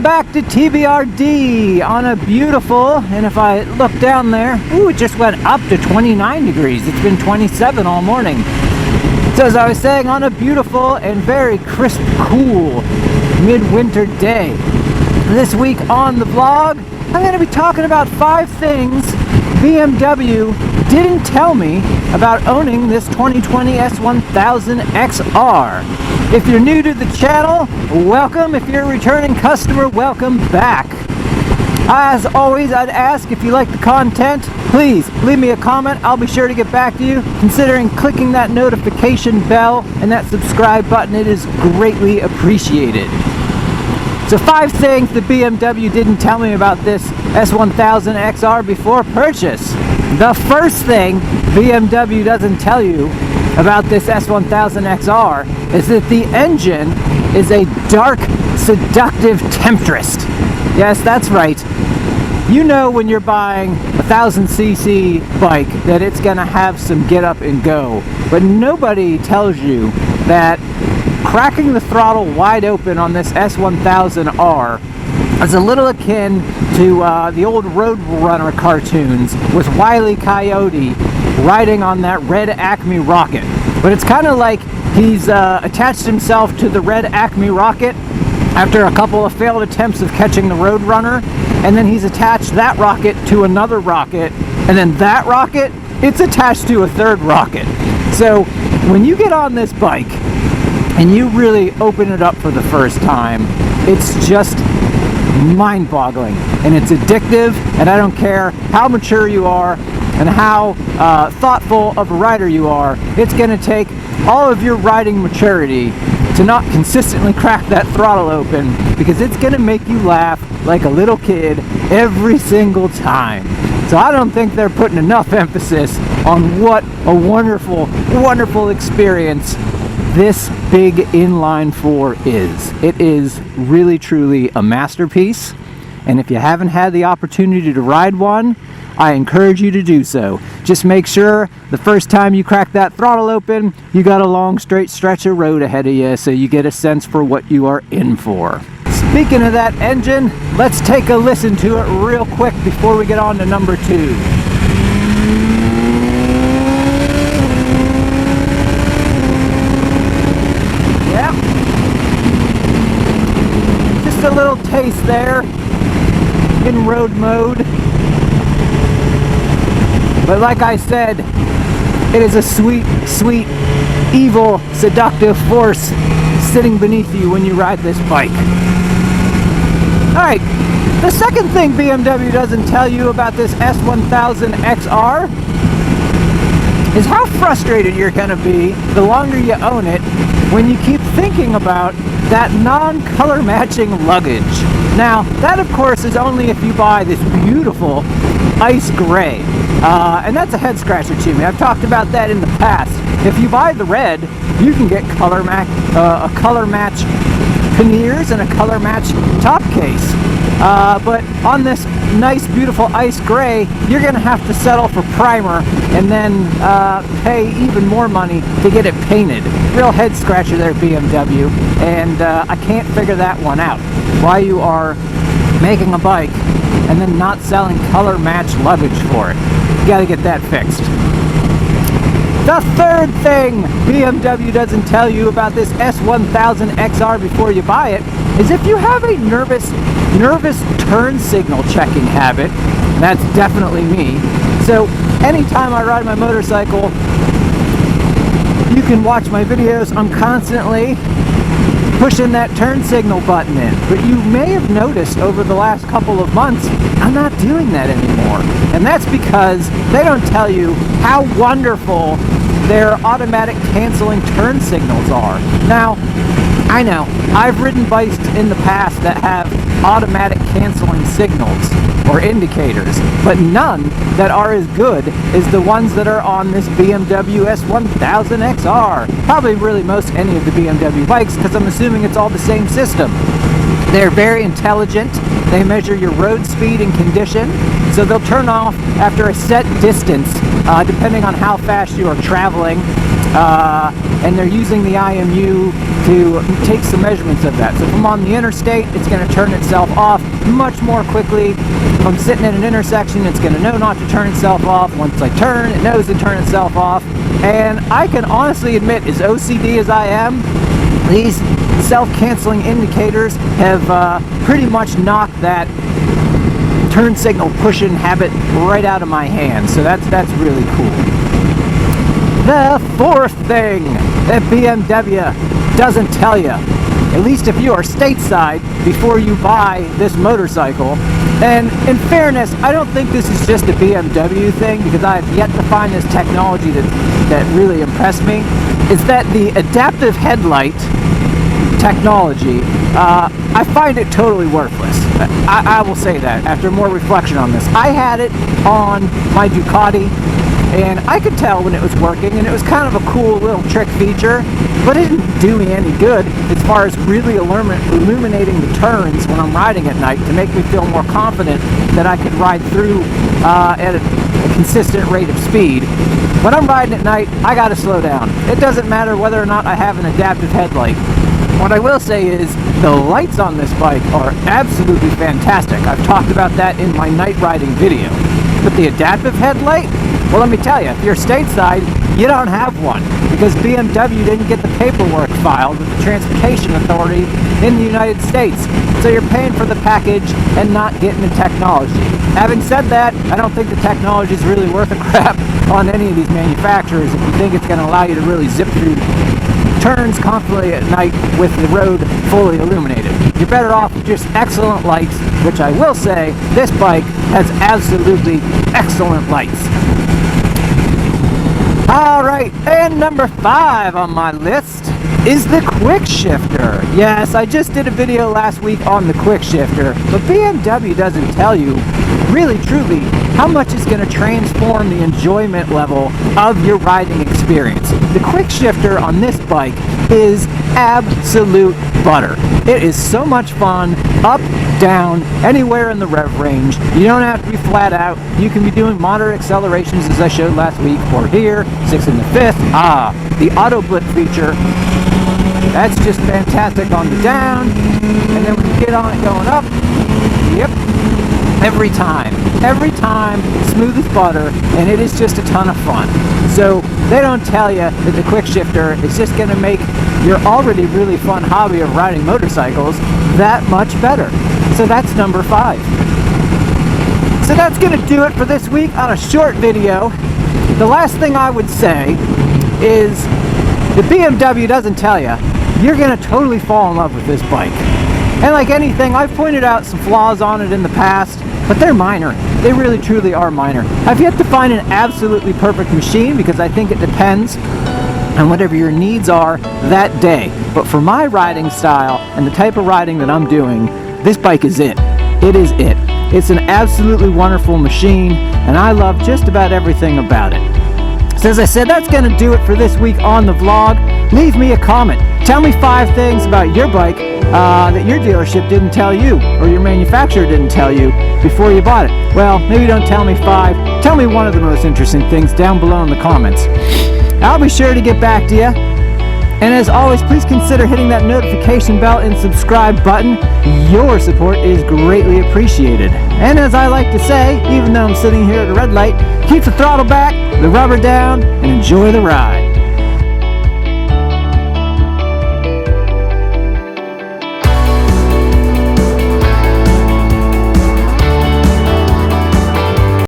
back to TBRD on a beautiful, and if I look down there, ooh, it just went up to 29 degrees. It's been 27 all morning. So as I was saying, on a beautiful and very crisp, cool midwinter day. This week on the vlog, I'm going to be talking about 5 things BMW didn't tell me about owning this 2020 S1000XR. If you're new to the channel, welcome. If you're a returning customer, welcome back. As always, I'd ask if you like the content, please leave me a comment. I'll be sure to get back to you. Considering clicking that notification bell and that subscribe button, it is greatly appreciated. So 5 things that BMW didn't tell me about this S1000XR before purchase. The first thing BMW doesn't tell you about this S1000XR is that the engine is a dark, seductive temptress. Yes, that's right. You know when you're buying a 1000cc bike that it's going to have some get up and go, but nobody tells you that cracking the throttle wide open on this S1000R is a little akin to the old Roadrunner cartoons with Wile E. Coyote riding on that red Acme rocket. But it's kind of like he's attached himself to the red Acme rocket after a couple of failed attempts of catching the Roadrunner, and then he's attached that rocket to another rocket, and then that rocket, it's attached to a third rocket. So when you get on this bike and you really open it up for the first time, it's just mind-boggling, and it's addictive, and I don't care how mature you are and how thoughtful of a rider you are, it's going to take all of your riding maturity to not consistently crack that throttle open, because it's going to make you laugh like a little kid every single time. So I don't think they're putting enough emphasis on what a wonderful, wonderful experience this big inline 4 is. It is really, truly a masterpiece, and if you haven't had the opportunity to ride one, I encourage you to do so. Just make sure the first time you crack that throttle open, you got a long straight stretch of road ahead of you, so you get a sense for what you are in for. Speaking of that engine, let's take a listen to it real quick before we get on to number 2. A little taste there in road mode, but like I said, it is a sweet, sweet, evil, seductive force sitting beneath you when you ride this bike. Alright, the second thing BMW doesn't tell you about this S1000XR is how frustrated you're going to be the longer you own it when you keep thinking about that non-color matching luggage. Now, that of course is only if you buy this beautiful ice gray. And that's a head scratcher to me. I've talked about that in the past. If you buy the red, you can get a color match panniers and a color match top case. But on this nice, beautiful ice gray, you're going to have to settle for primer and then pay even more money to get it painted. Real head scratcher there, BMW, and I can't figure that one out. Why you are making a bike and then not selling color match luggage for it. You got to get that fixed. The third thing BMW doesn't tell you about this S1000XR before you buy it is if you have a nervous turn signal checking habit. That's definitely me. So anytime I ride my motorcycle, you can watch my videos, I'm constantly pushing that turn signal button in. But you may have noticed over the last couple of months, I'm not doing that anymore. And that's because they don't tell you how wonderful their automatic canceling turn signals are. Now, I know, I've ridden bikes in the past that have automatic canceling signals or indicators, but none that are as good as the ones that are on this BMW S1000XR. Probably really most any of the BMW bikes, because I'm assuming it's all the same system. They're very intelligent. They measure your road speed and condition, so they'll turn off after a set distance, depending on how fast you are traveling. and they're using the IMU to take some measurements of that. So if I'm on the interstate, it's going to turn itself off much more quickly. If I'm sitting at an intersection, it's going to know not to turn itself off. Once I turn, it knows to turn itself off. And I can honestly admit, as OCD as I am, these self-canceling indicators have pretty much knocked that turn signal pushing habit right out of my hands. So that's really cool. The fourth thing that BMW doesn't tell you, at least if you are stateside before you buy this motorcycle, and in fairness, I don't think this is just a BMW thing, because I have yet to find this technology that really impressed me, is that the adaptive headlight technology, I find it totally worthless. I will say that after more reflection on this. I had it on my Ducati, and I could tell when it was working, and it was kind of a cool little trick feature, but it didn't do me any good as far as really illuminating the turns when I'm riding at night to make me feel more confident that I could ride through at a consistent rate of speed. When I'm riding at night, I gotta slow down. It doesn't matter whether or not I have an adaptive headlight. What I will say is the lights on this bike are absolutely fantastic. I've talked about that in my night riding video. But the adaptive headlight, well, let me tell you, if you're stateside, you don't have one, because BMW didn't get the paperwork filed with the Transportation Authority in the United States. So you're paying for the package and not getting the technology. Having said that, I don't think the technology is really worth a crap on any of these manufacturers if you think it's going to allow you to really zip through turns confidently at night with the road fully illuminated. You're better off with just excellent lights, which I will say, this bike has absolutely excellent lights. Alright, and number 5 on my list is the quick shifter. Yes, I just did a video last week on the quick shifter, but BMW doesn't tell you really truly how much it's going to transform the enjoyment level of your riding experience. The quick shifter on this bike is absolute butter. It is so much fun, up, down, anywhere in the rev range. You don't have to be flat out. You can be doing moderate accelerations as I showed last week, 4 here, 6 in the 5th. The auto blip feature, that's just fantastic on the down, and then when you get on it going up, yep, every time, smooth as butter, and it is just a ton of fun. So they don't tell you that the quick shifter is just going to make your already really fun hobby of riding motorcycles that much better. So that's number 5. So that's going to do it for this week on a short video. The last thing I would say is the BMW doesn't tell you. You're going to totally fall in love with this bike. And like anything, I've pointed out some flaws on it in the past, but they're minor. They really truly are minor. I've yet to find an absolutely perfect machine, because I think it depends on whatever your needs are that day. But for my riding style and the type of riding that I'm doing, this bike is it. It is it. It's an absolutely wonderful machine, and I love just about everything about it. So as I said, that's going to do it for this week on the vlog. Leave me a comment. Tell me 5 things about your bike that your dealership didn't tell you, or your manufacturer didn't tell you before you bought it. Well, maybe don't tell me 5. Tell me one of the most interesting things down below in the comments. I'll be sure to get back to you. And as always, please consider hitting that notification bell and subscribe button. Your support is greatly appreciated. And as I like to say, even though I'm sitting here at a red light, keep the throttle back, the rubber down, and enjoy the ride.